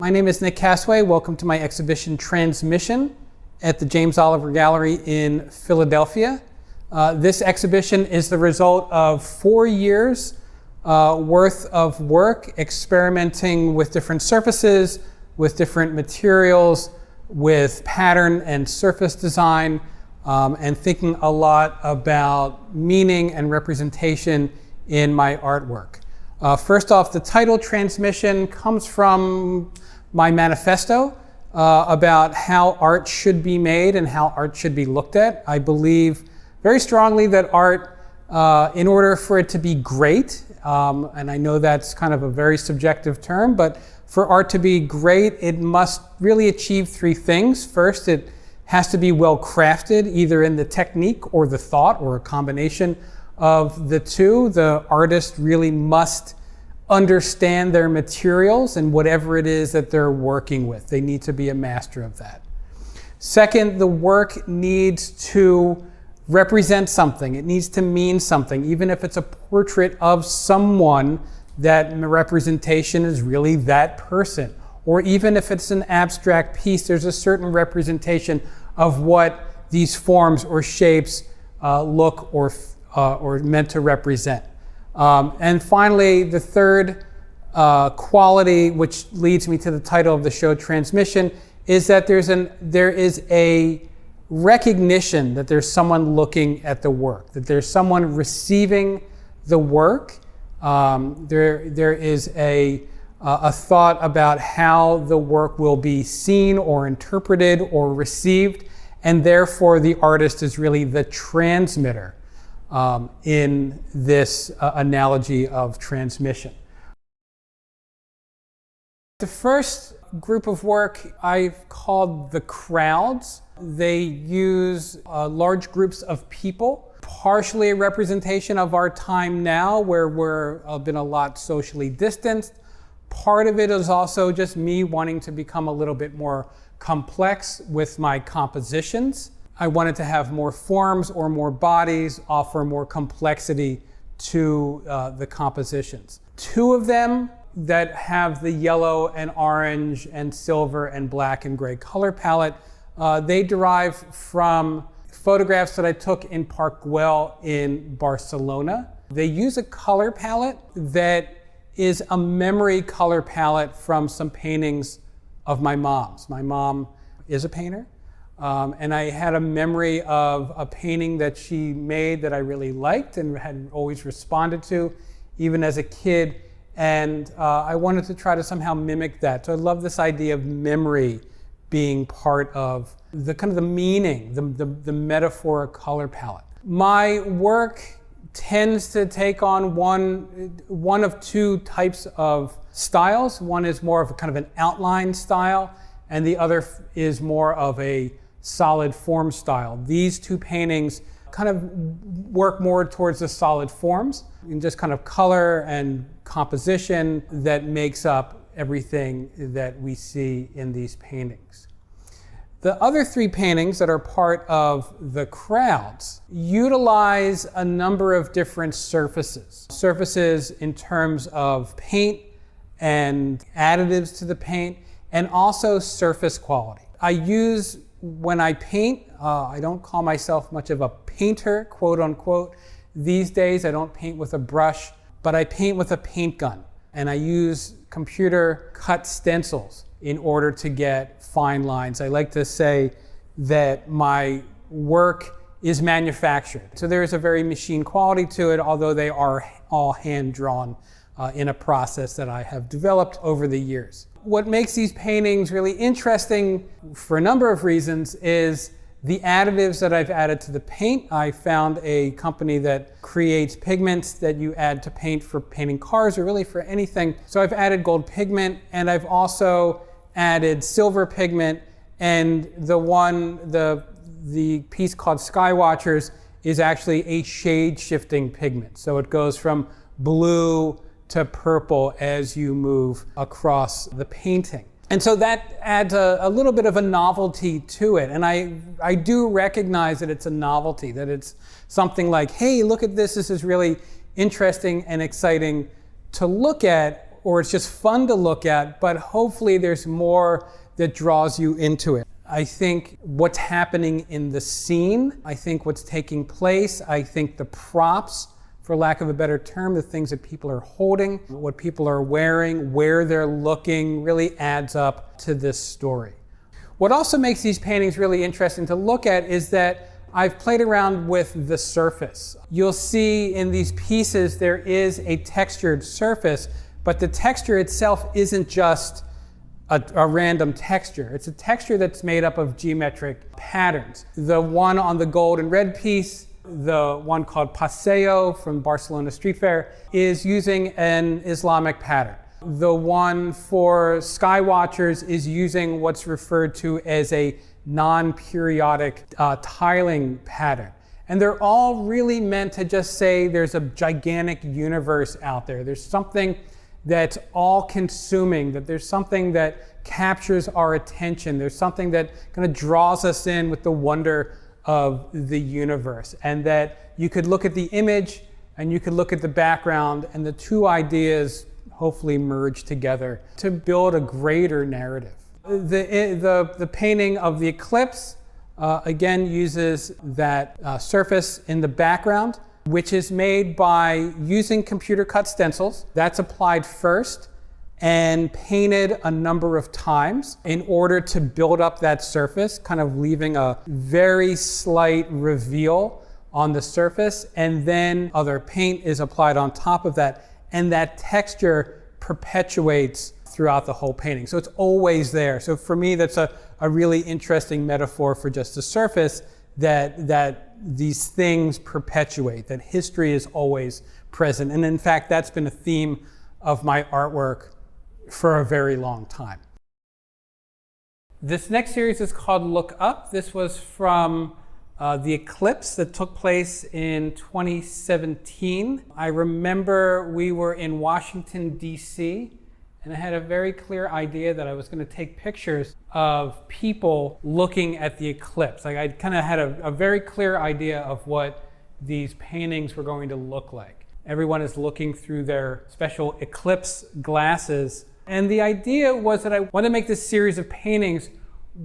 My name is Nick Cassway. Welcome to my exhibition Transmission at the James Oliver Gallery in Philadelphia. This exhibition is the result of 4 years worth of work experimenting with different surfaces, with different materials, with pattern and surface design, and thinking a lot about meaning and representation in my artwork. First off, the title Transmission comes from my manifesto about how art should be made and how art should be looked at. I believe very strongly that art, in order for it to be great, and I know that's kind of a very subjective term, but for art to be great, it must really achieve 3 things. First, it has to be well crafted, either in the technique or the thought, or a combination of the two. The artist really must understand their materials and whatever it is that they're working with. They need to be a master of that. Second, the work needs to represent something. It needs to mean something. Even if it's a portrait of someone, that representation is really that person. Or even if it's an abstract piece, there's a certain representation of what these forms or shapes look or meant to represent. And finally, the third quality, which leads me to the title of the show, Transmission, is that there is a recognition that there's someone looking at the work, that there's someone receiving the work. There is a thought about how the work will be seen or interpreted or received, and therefore the artist is really the transmitter in this analogy of transmission. The first group of work I've called the crowds. They use large groups of people, partially a representation of our time now where we're been a lot socially distanced. Part of it is also just me wanting to become a little bit more complex with my compositions. I wanted to have more forms or more bodies, offer more complexity to the compositions. 2 of them that have the yellow and orange and silver and black and gray color palette, they derive from photographs that I took in Park Güell in Barcelona. They use a color palette that is a memory color palette from some paintings of my mom's. My mom is a painter. And I had a memory of a painting that she made that I really liked and had always responded to, even as a kid. And I wanted to try to somehow mimic that. So I love this idea of memory being part of the kind of the meaning, the metaphoric color palette. My work tends to take on one of 2 types of styles. One is more of a kind of an outline style, and the other is more of a solid form style. These 2 paintings kind of work more towards the solid forms and just kind of color and composition that makes up everything that we see in these paintings. The other 3 paintings that are part of the crowds utilize a number of different surfaces. Surfaces in terms of paint and additives to the paint, and also surface quality. When I paint, I don't call myself much of a painter, quote unquote. These days I don't paint with a brush, but I paint with a paint gun. And I use computer cut stencils in order to get fine lines. I like to say that my work is manufactured. So there is a very machine quality to it, although they are all hand drawn in a process that I have developed over the years. What makes these paintings really interesting for a number of reasons is the additives that I've added to the paint. I found a company that creates pigments that you add to paint for painting cars or really for anything. So I've added gold pigment, and I've also added silver pigment, and the piece called Skywatchers is actually a shade shifting pigment. So it goes from blue to purple as you move across the painting. And so that adds a little bit of a novelty to it. And I do recognize that it's a novelty, that it's something like, hey, look at this is really interesting and exciting to look at. or it's just fun to look at, but hopefully there's more that draws you into it. I think what's happening in the scene, I think what's taking place, I think the props, for lack of a better term, the things that people are holding, what people are wearing, where they're looking, really adds up to this story. What also makes these paintings really interesting to look at is that I've played around with the surface. You'll see in these pieces there is a textured surface, but the texture itself isn't just a random texture. It's a texture that's made up of geometric patterns. The one on the gold and red piece, the one called Paseo from Barcelona Street Fair, is using an Islamic pattern. The one for Skywatchers is using what's referred to as a non-periodic tiling pattern. And they're all really meant to just say there's a gigantic universe out there. There's something that's all-consuming, that there's something that captures our attention. There's something that kind of draws us in with the wonder of the universe. And that you could look at the image and you could look at the background, and the two ideas hopefully merge together to build a greater narrative. The painting of the eclipse, again, uses that surface in the background, which is made by using computer cut stencils. That's applied first and painted a number of times in order to build up that surface, kind of leaving a very slight reveal on the surface, and then other paint is applied on top of that, and that texture perpetuates throughout the whole painting. So it's always there. So for me, that's a really interesting metaphor for just the surface, that these things perpetuate, that history is always present. And in fact, that's been a theme of my artwork for a very long time. This next series is called Look Up. This was from the eclipse that took place in 2017. I remember we were in Washington, D.C., and I had a very clear idea that I was going to take pictures of people looking at the eclipse. Like I kind of had a very clear idea of what these paintings were going to look like. Everyone is looking through their special eclipse glasses. And the idea was that I want to make this series of paintings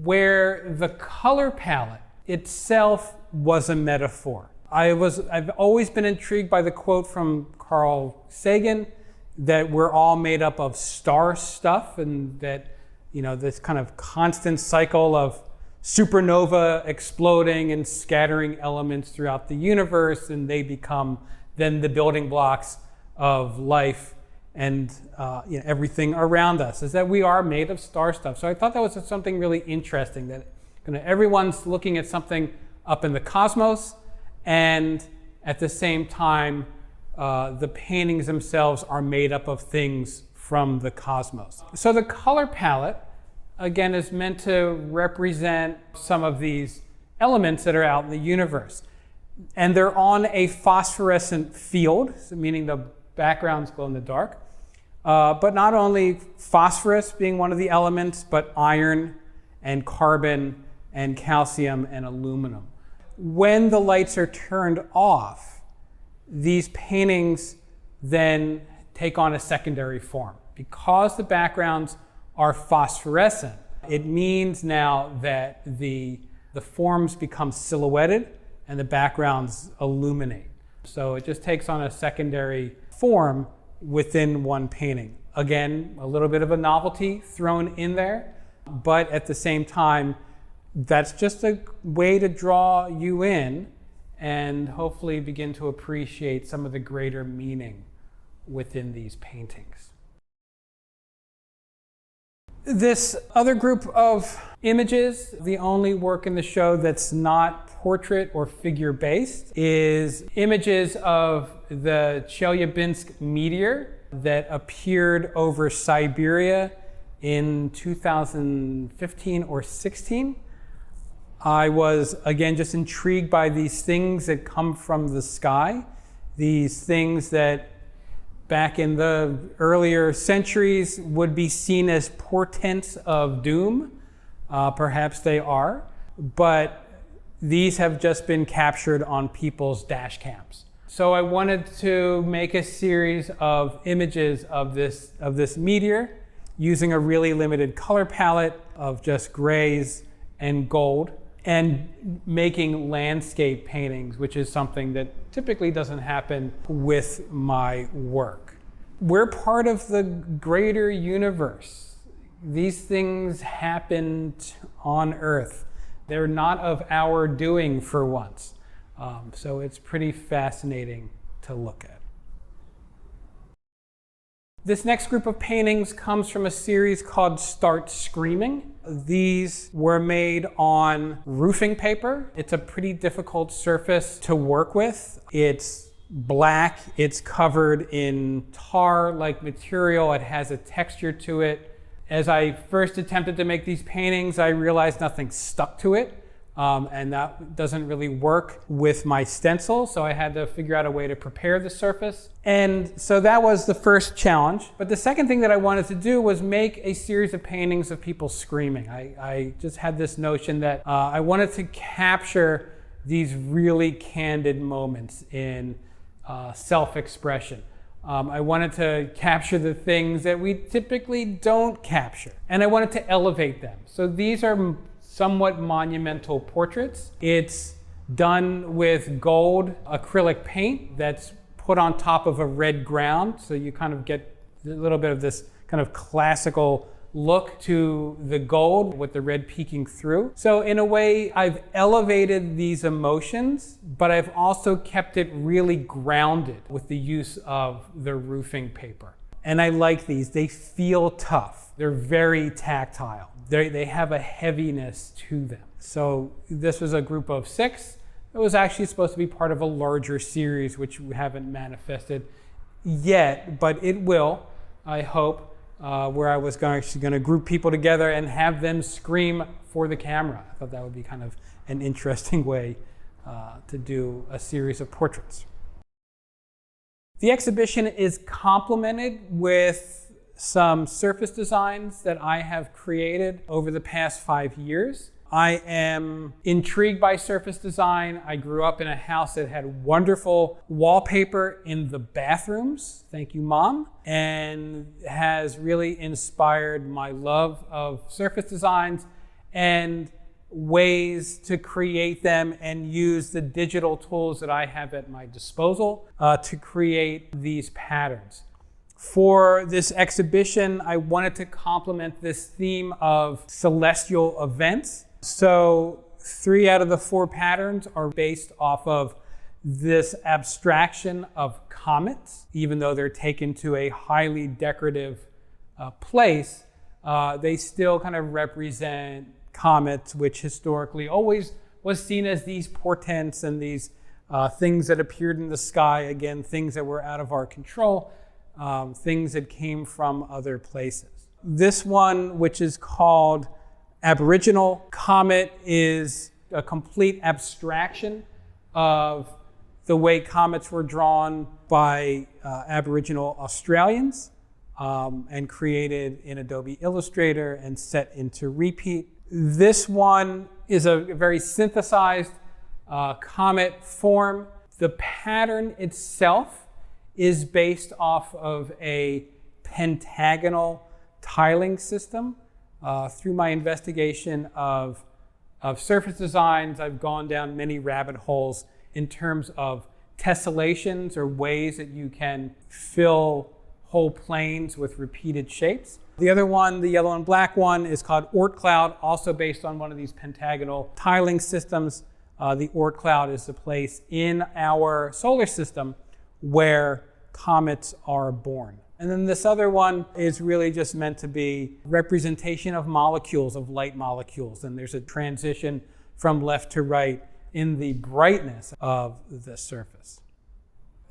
where the color palette itself was a metaphor. I've always been intrigued by the quote from Carl Sagan that we're all made up of star stuff, and that, you know, this kind of constant cycle of supernova exploding and scattering elements throughout the universe, and they become then the building blocks of life and everything around us, is that we are made of star stuff. So I thought that was something really interesting, that everyone's looking at something up in the cosmos, and at the same time, the paintings themselves are made up of things from the cosmos. So the color palette, again, is meant to represent some of these elements that are out in the universe. And they're on a phosphorescent field, so meaning the backgrounds glow in the dark. But not only phosphorus being one of the elements, but iron and carbon and calcium and aluminum. When the lights are turned off, these paintings then take on a secondary form. Because the backgrounds are phosphorescent, it means now that the forms become silhouetted and the backgrounds illuminate. So it just takes on a secondary form within one painting. Again, a little bit of a novelty thrown in there, but at the same time, that's just a way to draw you in and hopefully begin to appreciate some of the greater meaning within these paintings. This other group of images, the only work in the show that's not portrait or figure-based, is images of the Chelyabinsk meteor that appeared over Siberia in 2015 or 16. I was, again, just intrigued by these things that come from the sky, these things that back in the earlier centuries would be seen as portents of doom. Perhaps they are, but these have just been captured on people's dash cams. So I wanted to make a series of images of this meteor using a really limited color palette of just grays and gold, and making landscape paintings, which is something that typically doesn't happen with my work. We're part of the greater universe. These things happened on Earth. They're not of our doing for once. So it's pretty fascinating to look at. This next group of paintings comes from a series called Start Screaming. These were made on roofing paper. It's a pretty difficult surface to work with. It's black, it's covered in tar-like material, it has a texture to it. As I first attempted to make these paintings, I realized nothing stuck to it. And that doesn't really work with my stencil, so I had to figure out a way to prepare the surface. And so that was the first challenge. But the second thing that I wanted to do was make a series of paintings of people screaming. I just had this notion that I wanted to capture these really candid moments in self-expression. I wanted to capture the things that we typically don't capture, and I wanted to elevate them. So these are somewhat monumental portraits. It's done with gold acrylic paint that's put on top of a red ground, so you kind of get a little bit of this kind of classical look to the gold with the red peeking through. So in a way, I've elevated these emotions, but I've also kept it really grounded with the use of the roofing paper. And I like these. They feel tough. They're very tactile. They have a heaviness to them. So this was a group of 6. It was actually supposed to be part of a larger series, which we haven't manifested yet, but it will, I hope, where I was actually going to group people together and have them scream for the camera. I thought that would be kind of an interesting way to do a series of portraits. The exhibition is complemented with some surface designs that I have created over the past 5 years. I am intrigued by surface design. I grew up in a house that had wonderful wallpaper in the bathrooms, thank you, Mom, and has really inspired my love of surface designs and ways to create them and use the digital tools that I have at my disposal to create these patterns. For this exhibition, I wanted to complement this theme of celestial events. So 3 out of the 4 patterns are based off of this abstraction of comets. Even though they're taken to a highly decorative place, they still kind of represent comets, which historically always was seen as these portents and these things that appeared in the sky, again, things that were out of our control. Things that came from other places. This one, which is called Aboriginal Comet, is a complete abstraction of the way comets were drawn by Aboriginal Australians and created in Adobe Illustrator and set into Repeat. This one is a very synthesized comet form. The pattern itself is based off of a pentagonal tiling system. Through my investigation of surface designs, I've gone down many rabbit holes in terms of tessellations, or ways that you can fill whole planes with repeated shapes. The other one, the yellow and black one, is called Oort Cloud, also based on one of these pentagonal tiling systems. The Oort Cloud is the place in our solar system where comets are born. And then this other one is really just meant to be representation of molecules, of light molecules. And there's a transition from left to right in the brightness of the surface.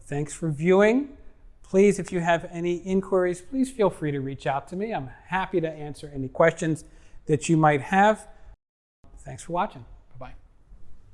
Thanks for viewing. Please, if you have any inquiries, please feel free to reach out to me. I'm happy to answer any questions that you might have. Thanks for watching.